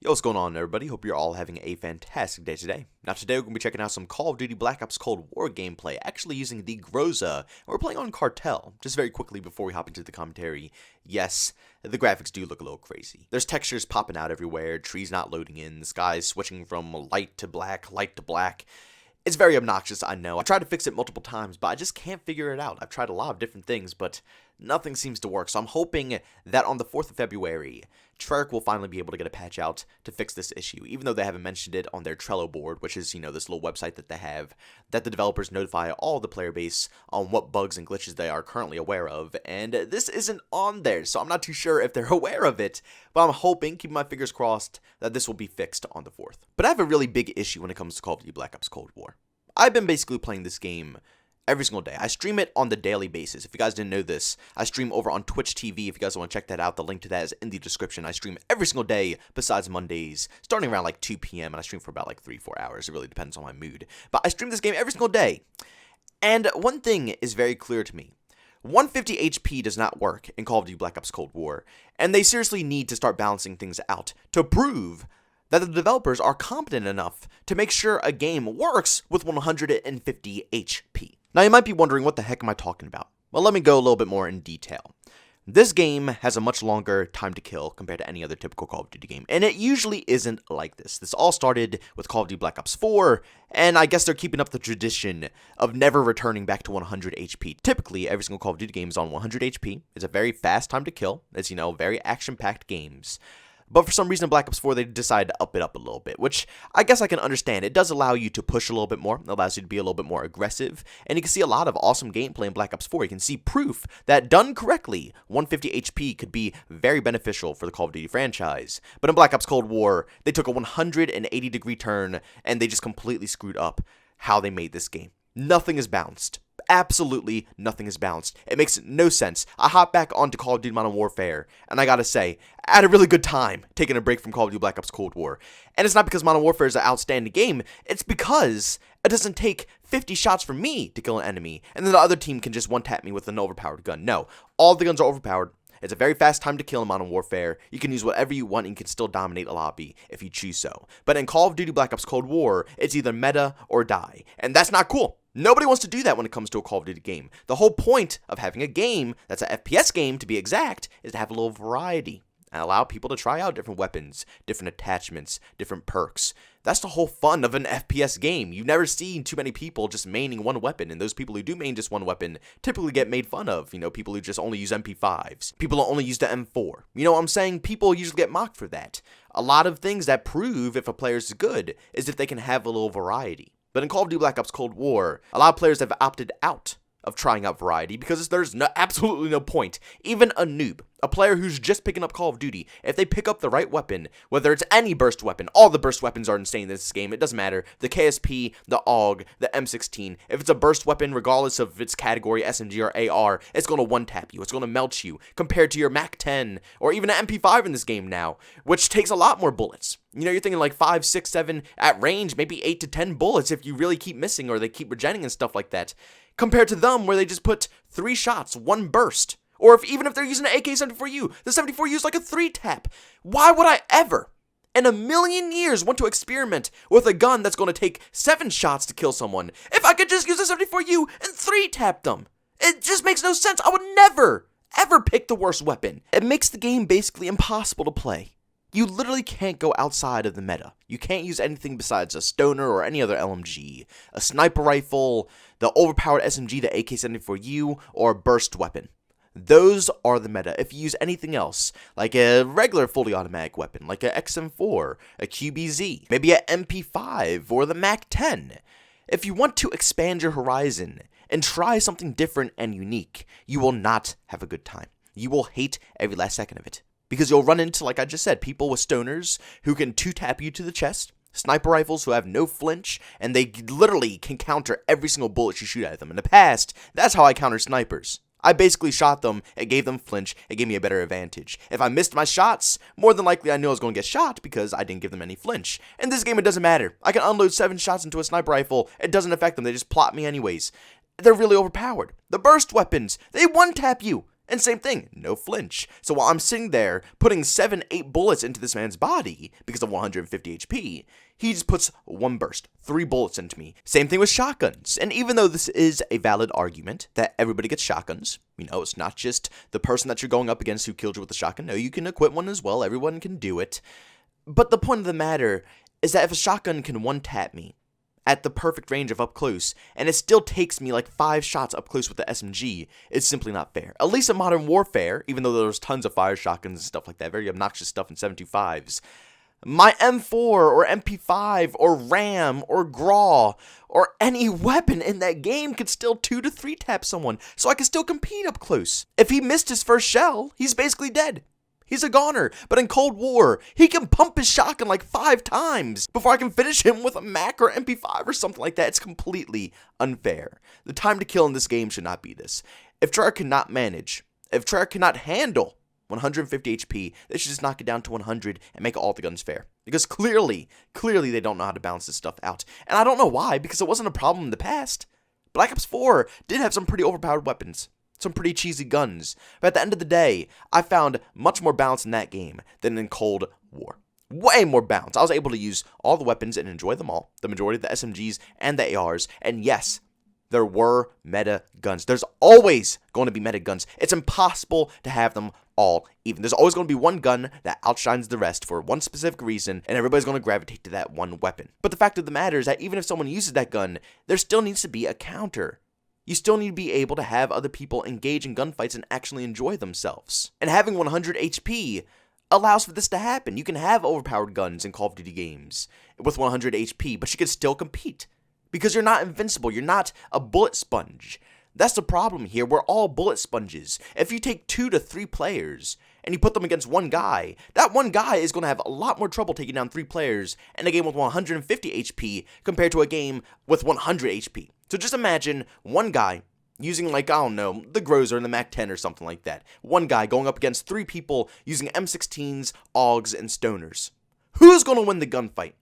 Yo, what's going on, everybody? Hope you're all having a fantastic day today. Now, today we're going to be checking out some Call of Duty Black Ops Cold War gameplay, actually using the Groza, and we're playing on Cartel. Just very quickly before we hop into the commentary, yes, the graphics do look a little crazy. There's textures popping out everywhere, trees not loading in, the sky's switching from light to black. It's very obnoxious, I know. I tried to fix it multiple times, but I just can't figure it out. I've tried a lot of different things, but nothing seems to work. So I'm hoping that on the 4th of February, Treyarch will finally be able to get a patch out to fix this issue, even though they haven't mentioned it on their Trello board, which is, this little website that they have, that the developers notify all the player base on what bugs and glitches they are currently aware of, and this isn't on there, so I'm not too sure if they're aware of it, but I'm hoping, keeping my fingers crossed, that this will be fixed on the 4th. But I have a really big issue when it comes to Call of Duty Black Ops Cold War. I've been basically playing this game every single day. I stream it on the daily basis. If you guys didn't know this, I stream over on Twitch TV. If you guys want to check that out, the link to that is in the description. I stream every single day besides Mondays, starting around like 2 p.m. and I stream for about like 3-4 hours. It really depends on my mood. But I stream this game every single day. And one thing is very clear to me. 150 HP does not work in Call of Duty Black Ops Cold War. And they seriously need to start balancing things out to prove that the developers are competent enough to make sure a game works with 150 HP. Now you might be wondering, what the heck am I talking about? Well, let me go a little bit more in detail. This game has a much longer time to kill compared to any other typical Call of Duty game, and it usually isn't like this. This all started with Call of Duty Black Ops 4, and I guess they're keeping up the tradition of never returning back to 100 HP. Typically, every single Call of Duty game is on 100 HP. It's a very fast time to kill. It's, very action-packed games. But for some reason, Black Ops 4, they decided to up it up a little bit, which I guess I can understand. It does allow you to push a little bit more. It allows you to be a little bit more aggressive. And you can see a lot of awesome gameplay in Black Ops 4. You can see proof that, done correctly, 150 HP could be very beneficial for the Call of Duty franchise. But in Black Ops Cold War, they took a 180-degree turn, and they just completely screwed up how they made this game. Nothing is balanced. Absolutely nothing is balanced. It makes no sense. I hop back onto Call of Duty Modern Warfare, and I gotta say, I had a really good time taking a break from Call of Duty Black Ops Cold War. And it's not because Modern Warfare is an outstanding game, it's because it doesn't take 50 shots from me to kill an enemy, and then the other team can just one-tap me with an overpowered gun. No, all the guns are overpowered. It's a very fast time to kill in Modern Warfare. You can use whatever you want and you can still dominate a lobby if you choose so. But in Call of Duty Black Ops Cold War, it's either meta or die. And that's not cool. Nobody wants to do that when it comes to a Call of Duty game. The whole point of having a game that's an FPS game, to be exact, is to have a little variety and allow people to try out different weapons, different attachments, different perks. That's the whole fun of an FPS game. You've never seen too many people just maining one weapon, and those people who do main just one weapon typically get made fun of. People who just only use MP5s, people who only use the M4. You know what I'm saying? People usually get mocked for that. A lot of things that prove if a player's good is if they can have a little variety. But in Call of Duty Black Ops Cold War, a lot of players have opted out of trying out variety because there's absolutely no point. Even a noob, a player who's just picking up Call of Duty, if they pick up the right weapon, whether it's any burst weapon, all the burst weapons are insane in this game, it doesn't matter, the KSP, the AUG, the M16, if it's a burst weapon, regardless of its category, SMG or AR, it's going to one-tap you, it's going to melt you, compared to your MAC-10, or even an MP5 in this game now, which takes a lot more bullets. You're thinking like 5, 6, 7, at range, maybe 8 to 10 bullets if you really keep missing or they keep regenerating and stuff like that, compared to them where they just put 3 shots, 1 burst. Or even if they're using an AK-74U, the 74U is like a 3-tap. Why would I ever, in a million years, want to experiment with a gun that's going to take 7 shots to kill someone if I could just use a 74U and 3-tap them? It just makes no sense. I would never, ever pick the worst weapon. It makes the game basically impossible to play. You literally can't go outside of the meta. You can't use anything besides a stoner or any other LMG, a sniper rifle, the overpowered SMG, the AK-74U, or a burst weapon. Those are the meta. If you use anything else, like a regular fully automatic weapon, like a XM4, a QBZ, maybe a MP5, or the MAC-10, if you want to expand your horizon and try something different and unique, you will not have a good time. You will hate every last second of it. Because you'll run into, like I just said, people with stoners who can 2-tap you to the chest, sniper rifles who have no flinch, and they literally can counter every single bullet you shoot at them. In the past, that's how I counter snipers. I basically shot them, it gave them flinch, it gave me a better advantage. If I missed my shots, more than likely I knew I was going to get shot because I didn't give them any flinch. In this game, it doesn't matter. I can unload 7 shots into a sniper rifle, it doesn't affect them, they just plot me anyways. They're really overpowered. The burst weapons, they one-tap you. And same thing, no flinch. So while I'm sitting there putting 7, 8 bullets into this man's body because of 150 HP, he just puts 1 burst, 3 bullets into me. Same thing with shotguns. And even though this is a valid argument that everybody gets shotguns, it's not just the person that you're going up against who killed you with a shotgun. No, you can equip one as well. Everyone can do it. But the point of the matter is that if a shotgun can one-tap me at the perfect range of up close, and it still takes me like 5 shots up close with the SMG, it's simply not fair. At least in Modern Warfare, even though there's tons of fire shotguns and stuff like that, very obnoxious stuff in 725s, my M4 or MP5 or RAM or GRAW or any weapon in that game could still 2 to 3 tap someone, so I can still compete up close. If he missed his first shell, he's basically dead. He's a goner, but in Cold War, he can pump his shotgun like 5 times before I can finish him with a Mac or MP5 or something like that. It's completely unfair. The time to kill in this game should not be this. If Treyarch cannot manage, if Treyarch cannot handle 150 HP, they should just knock it down to 100 and make all the guns fair. Because clearly they don't know how to balance this stuff out. And I don't know why, because it wasn't a problem in the past. Black Ops 4 did have some pretty overpowered weapons. Some pretty cheesy guns. But at the end of the day, I found much more balance in that game than in Cold War. Way more balance. I was able to use all the weapons and enjoy them all. The majority of the SMGs and the ARs. And yes, there were meta guns. There's always going to be meta guns. It's impossible to have them all even. There's always going to be one gun that outshines the rest for one specific reason, and everybody's going to gravitate to that one weapon. But the fact of the matter is that even if someone uses that gun, there still needs to be a counter. You still need to be able to have other people engage in gunfights and actually enjoy themselves. And having 100 HP allows for this to happen. You can have overpowered guns in Call of Duty games with 100 HP, but you can still compete. Because you're not invincible. You're not a bullet sponge. That's the problem here. We're all bullet sponges. If you take 2 to 3 players and you put them against one guy, that one guy is going to have a lot more trouble taking down 3 players in a game with 150 HP compared to a game with 100 HP. So just imagine one guy using, like, I don't know, the Groza and the MAC-10 or something like that. One guy going up against 3 people using M16s, AUGs, and Stoners. Who's going to win the gunfight?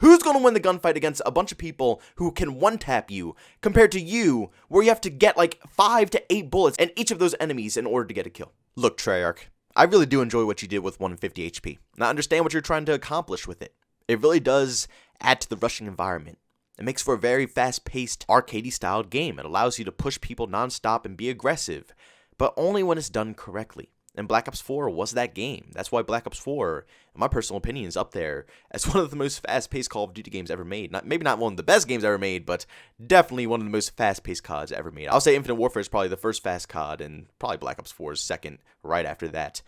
Who's going to win the gunfight against a bunch of people who can one-tap you compared to you, where you have to get like 5 to 8 bullets in each of those enemies in order to get a kill? Look, Treyarch, I really do enjoy what you did with 150 HP. And I understand what you're trying to accomplish with it. It really does add to the rushing environment. It makes for a very fast-paced, arcadey-styled game. It allows you to push people non-stop and be aggressive, but only when it's done correctly. And Black Ops 4 was that game. That's why Black Ops 4, in my personal opinion, is up there as one of the most fast-paced Call of Duty games ever made. Maybe not one of the best games ever made, but definitely one of the most fast-paced CODs ever made. I'll say Infinite Warfare is probably the first fast COD, and probably Black Ops 4 is second right after that.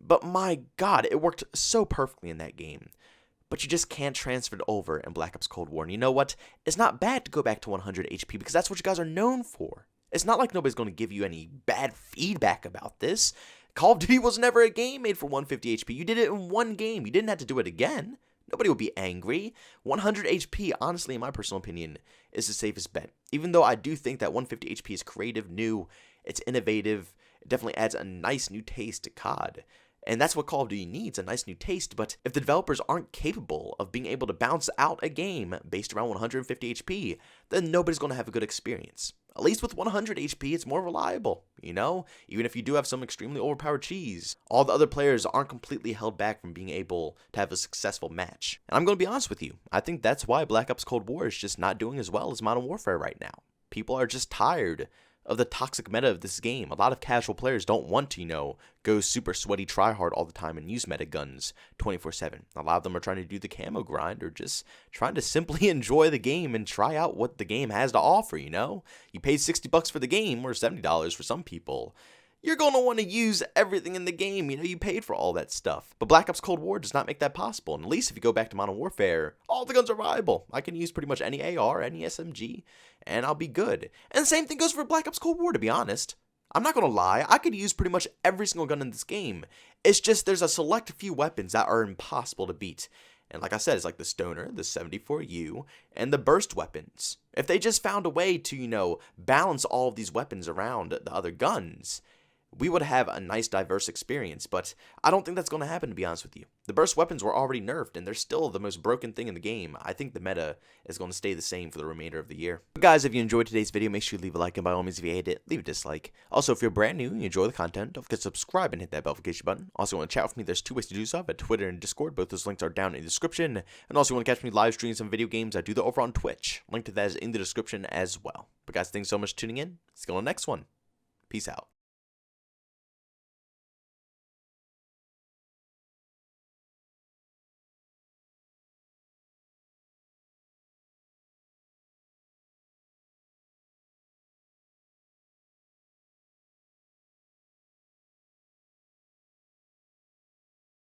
But my God, it worked so perfectly in that game. But you just can't transfer it over in Black Ops Cold War. And you know what? It's not bad to go back to 100 HP because that's what you guys are known for. It's not like nobody's going to give you any bad feedback about this. Call of Duty was never a game made for 150 HP. You did it in one game. You didn't have to do it again. Nobody would be angry. 100 HP, honestly, in my personal opinion, is the safest bet. Even though I do think that 150 HP is creative, new, it's innovative, it definitely adds a nice new taste to COD. And that's what Call of Duty needs, a nice new taste. But if the developers aren't capable of being able to bounce out a game based around 150 HP, then nobody's going to have a good experience. At least with 100 HP, it's more reliable, Even if you do have some extremely overpowered cheese, all the other players aren't completely held back from being able to have a successful match. And I'm going to be honest with you, I think that's why Black Ops Cold War is just not doing as well as Modern Warfare right now. People are just tired of the toxic meta of this game. A lot of casual players don't want to, go super sweaty tryhard all the time and use meta guns 24/7. A lot of them are trying to do the camo grind or just trying to simply enjoy the game and try out what the game has to offer, You paid $60 for the game or $70 for some people. You're going to want to use everything in the game. You paid for all that stuff. But Black Ops Cold War does not make that possible. And at least if you go back to Modern Warfare, all the guns are viable. I can use pretty much any AR, any SMG, and I'll be good. And the same thing goes for Black Ops Cold War, to be honest. I'm not going to lie. I could use pretty much every single gun in this game. It's just there's a select few weapons that are impossible to beat. And like I said, it's like the Stoner, the 74U, and the burst weapons. If they just found a way to, balance all of these weapons around the other guns, we would have a nice diverse experience, but I don't think that's going to happen, to be honest with you. The burst weapons were already nerfed, and they're still the most broken thing in the game. I think the meta is going to stay the same for the remainder of the year. But guys, if you enjoyed today's video, make sure you leave a like, and by all means, if you hate it, leave a dislike. Also, if you're brand new and you enjoy the content, don't forget to subscribe and hit that notification button. Also, want to chat with me, there's 2 ways to do so, at Twitter and Discord. Both those links are down in the description. And also, want to catch me live streaming some video games, I do that over on Twitch. Link to that is in the description as well. But guys, thanks so much for tuning in. See you on the next one. Peace out.